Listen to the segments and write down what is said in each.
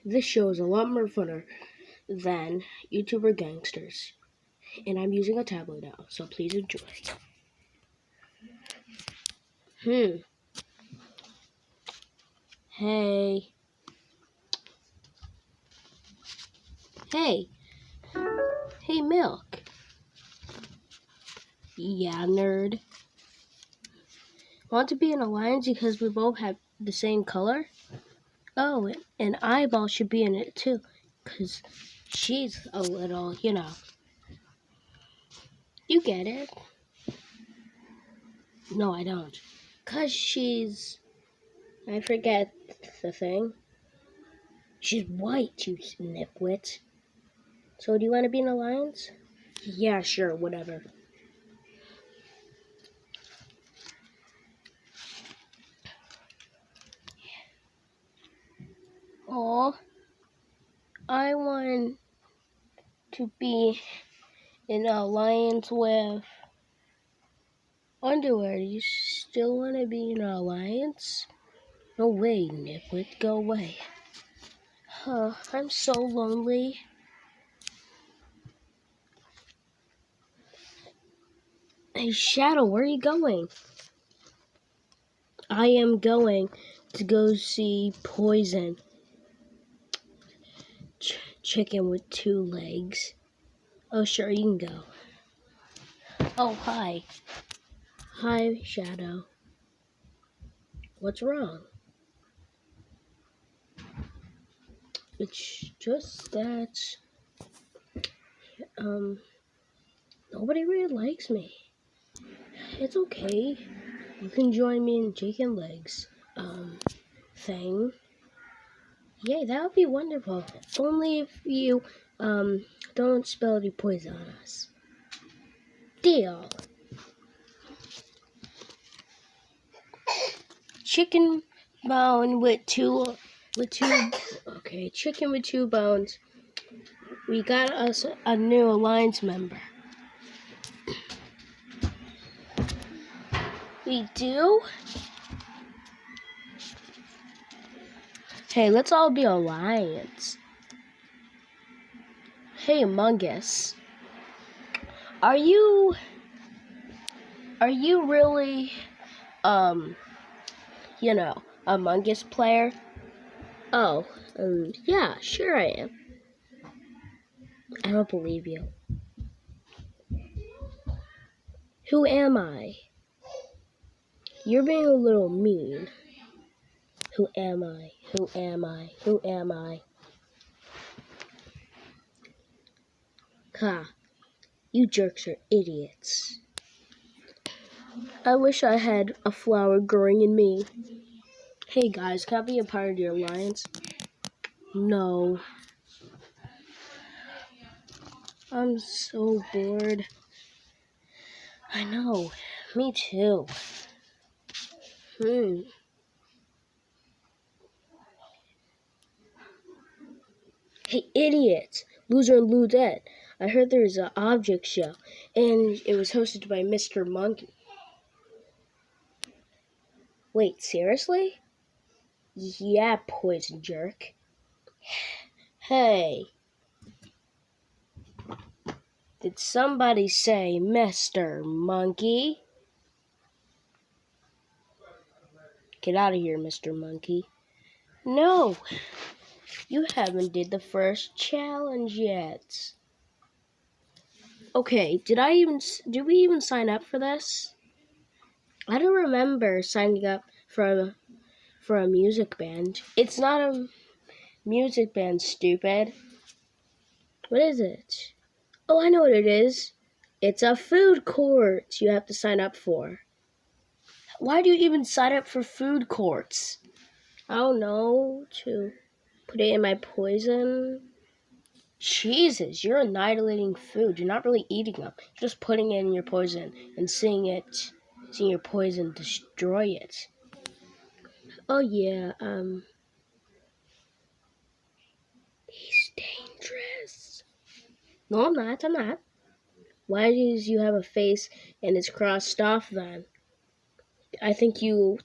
This show is a lot more funner than YouTuber gangsters. And I'm using a tablet now, so please enjoy. Hey. Hey. Hey, Milk. Yeah, nerd. Want to be an alliance because we both have the same color? Oh, and Eyeball should be in it too, because she's a little, You get it. No, I don't. Because I forget the thing. She's white, you nitwit. So do you want to be in alliance? Yeah, sure, whatever. Oh, I want to be in alliance with Underwear. Do you still want to be in alliance? No way, nitwit, go away. I'm so lonely. Hey, Shadow, where are you going? I am going to go see Poison. Chicken with 2 legs. Oh, sure, you can go. Oh, hi. Hi, Shadow. What's wrong? It's just that, nobody really likes me. It's okay. You can join me in chicken legs, thing. Yay, that would be wonderful. Only if you, don't spill any poison on us. Deal. Chicken bone with two, okay, chicken with 2 bones. We got us a new alliance member. We do? Hey, let's all be alliance. Hey, Among Us. Are you really, Among Us player? Oh, yeah, sure I am. I don't believe you. Who am I? You're being a little mean. Who am I? Who am I? Who am I? Ha, you jerks are idiots. I wish I had a flower growing in me. Hey guys, can I be a part of your alliance? No. I'm so bored. I know. Me too. Hey, idiots! Loser and Ludette. I heard there's an object show, and it was hosted by Mr. Monkey. Wait, seriously? Yeah, poison jerk. Hey. Did somebody say Mr. Monkey? Get out of here, Mr. Monkey. No, you haven't did the first challenge yet. Okay, did we even sign up for this? I don't remember signing up for a music band. It's not a music band, stupid. What is it? Oh, I know what it is. It's a food court you have to sign up for. Why do you even sign up for food courts? I don't know, to put it in my poison. Jesus, you're annihilating food. You're not really eating them. You're just putting it in your poison and seeing your poison destroy it. Oh yeah, he's dangerous. No, I'm not. Why does you have a face and it's crossed off then? I think you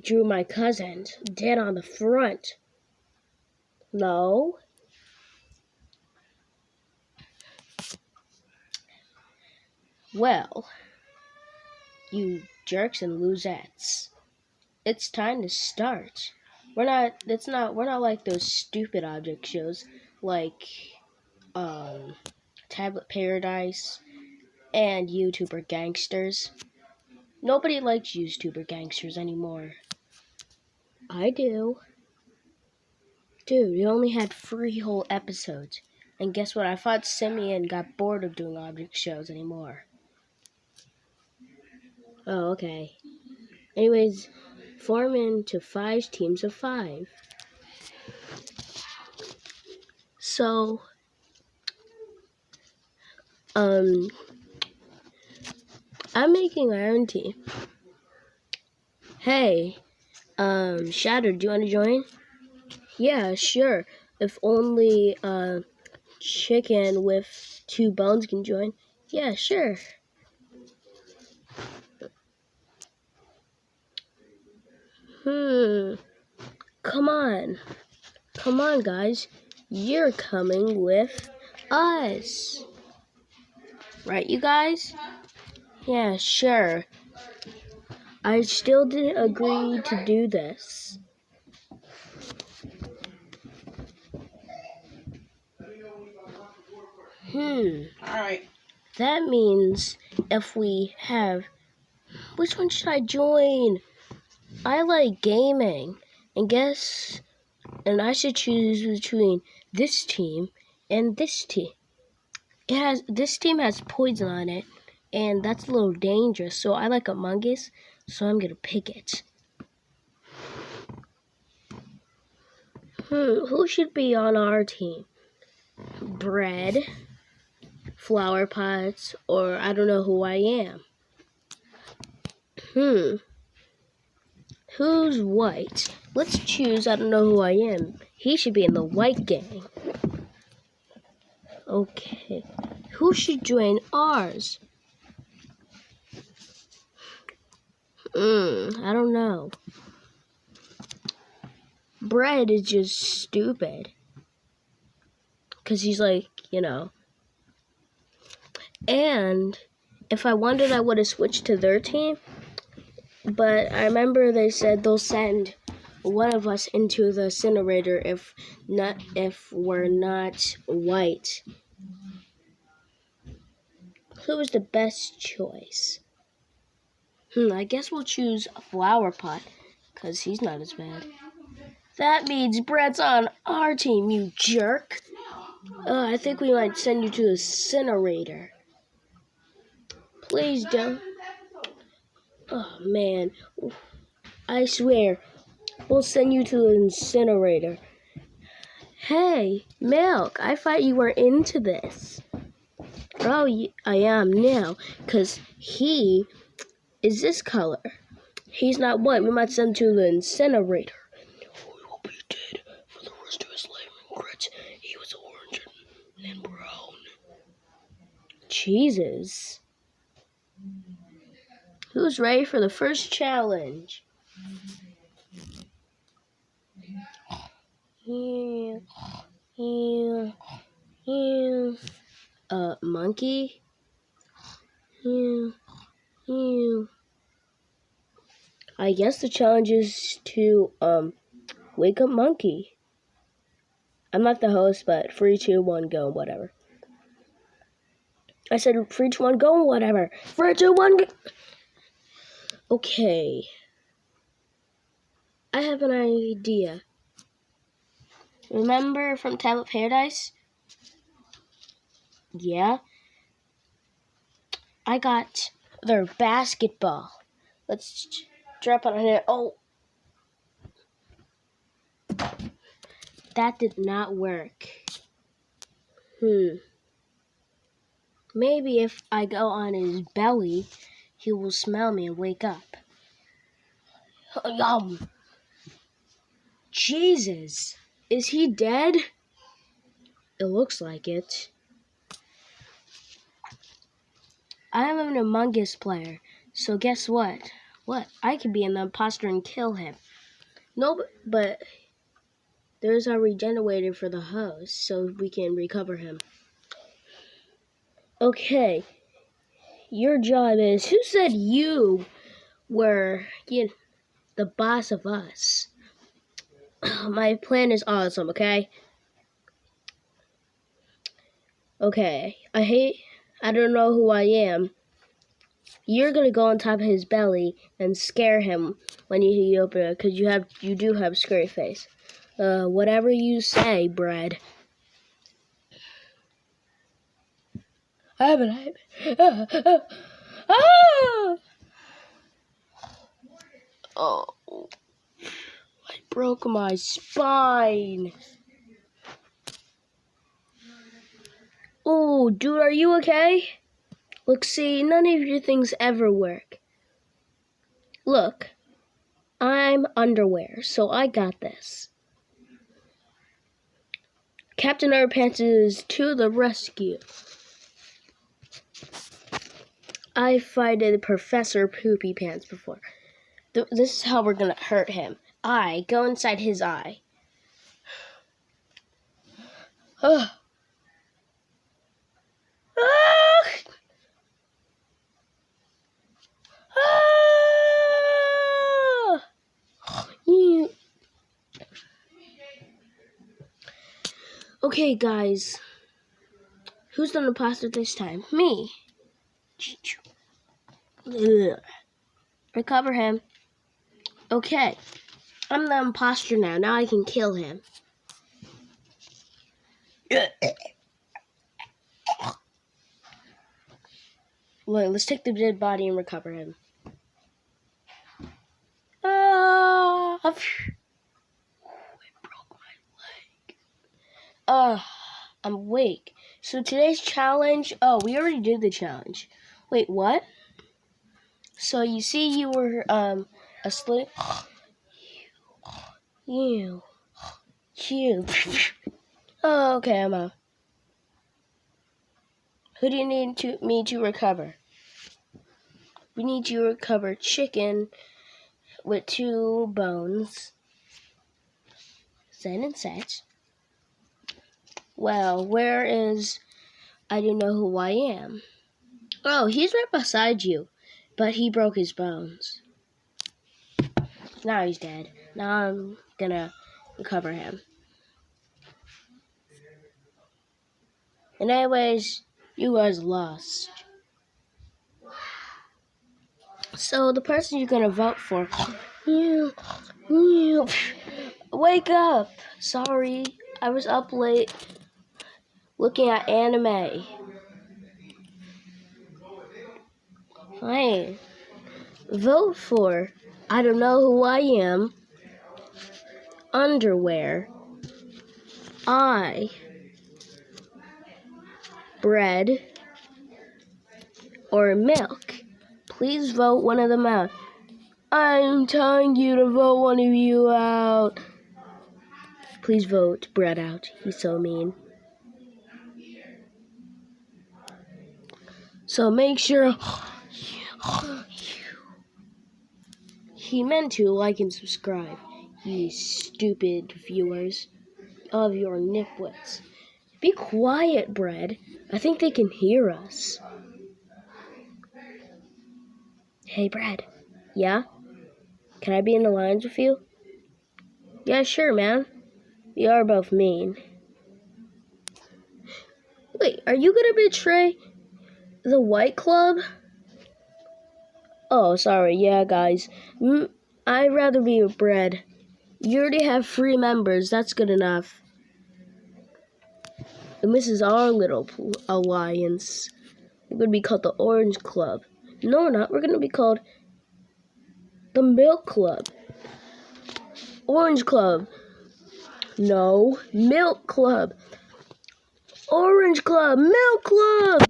drew my cousin dead on the front. No. Well, you jerks and losettes. It's time to start. We're not like those stupid object shows like Tablet Paradise and YouTuber Gangsters. Nobody likes YouTuber Gangsters anymore. I do. Dude, we only had 3 whole episodes. And guess what? I thought Simeon got bored of doing object shows anymore. Oh, okay. Anyways, form into 5 teams of 5. So, I'm making my own team. Hey, Shadow, do you want to join? Yeah, sure. If only, Chicken with 2 bones can join. Yeah, sure. Come on. Come on, guys. You're coming with us. Right, you guys? Yeah, sure. I still didn't agree to do this. Alright. That means if we have... Which one should I join? I like gaming. And I should choose between this team and this team. This team has poison on it, and that's a little dangerous. So I like Among Us, so I'm gonna pick it. Who should be on our team? Bread, flower pots, or I don't know who I am. Who's white? Let's choose I don't know who I am. He should be in the white gang. Okay. Who should join ours? I don't know. Bread is just stupid. Because he's like, And if I wanted, I would have switched to their team. But I remember they said they'll send one of us into the incinerator if we're not white. Who was the best choice? I guess we'll choose a flower pot, because he's not as bad. That means Brett's on our team, you jerk. I think we might send you to the incinerator. Please don't. Oh, man. I swear, we'll send you to the incinerator. Hey, Milk, I thought you were into this. Oh, I am now, because he is this color. He's not white. We might send him to the incinerator. We will be dead for the rest of his life. Regrets. He was orange and brown. Jesus. Who's ready for the first challenge? Monkey? I guess the challenge is to, wake up Monkey. I'm not the host, but 3, 2, 1, go, whatever. I said 3, 2, 1, go, whatever. 3, 2, 1, go. Okay. I have an idea. Remember from Tablet Paradise? Yeah. I got their basketball. Let's drop it on here. Oh. That did not work. Maybe if I go on his belly, he will smell me and wake up. Yum. Jesus. Is he dead? It looks like it. I am an Among Us player, so guess what? What? I could be an imposter and kill him. No, but there's our regenerator for the host, so we can recover him. Okay, your job is, who said you were the boss of us? My plan is awesome, okay? Okay, I don't know who I am. You're gonna go on top of his belly and scare him when you open it, because you do have a scary face. Whatever you say, Bread. I have an Oh, I broke my spine. Oh, dude, are you okay? Look, see, none of your things ever work. Look, I'm underwear, so I got this. Captain Underpants is to the rescue. I fighted Professor Poopy Pants before. This is how we're gonna hurt him. I go inside his eye. Ugh. Ah! Ah! You. Okay, guys. Who's the imposter this time? Me. Ugh. Recover him. Okay. I'm the imposter now. Now I can kill him. Wait, let's take the dead body and recover him. I broke my leg. I'm awake. So today's challenge, we already did the challenge. Wait, what? So you see you were asleep? You. Oh, okay, I'm out. Who do you need me to recover? We need you to recover chicken with 2 bones. Zen and Set. Well, where is... I don't know who I am. Oh, he's right beside you. But he broke his bones. Now he's dead. Now I'm gonna recover him. And anyways, you guys lost. So the person you're gonna vote for... Wake up! Sorry, I was up late looking at anime. Fine. Vote for I don't know who I am. Underwear. I. Bread. Or milk. Please vote one of them out. I'm telling you to vote one of you out. Please vote Bread out. He's so mean. So make sure he meant to like and subscribe, you stupid viewers of your nitwits. Be quiet, Bread. I think they can hear us. Hey, Bread. Yeah? Can I be in the lines with you? Yeah, sure, man. We are both mean. Wait, are you gonna betray the White Club? Oh, sorry. Yeah, guys. I'd rather be with Bread. You already have 3 members. That's good enough. And this is our little alliance. We're going to be called the Orange Club. No, we're not. We're going to be called the Milk Club. Orange Club. No, Milk Club. Orange Club. Milk Club.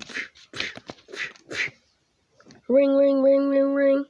Ring, ring, ring, ring, ring.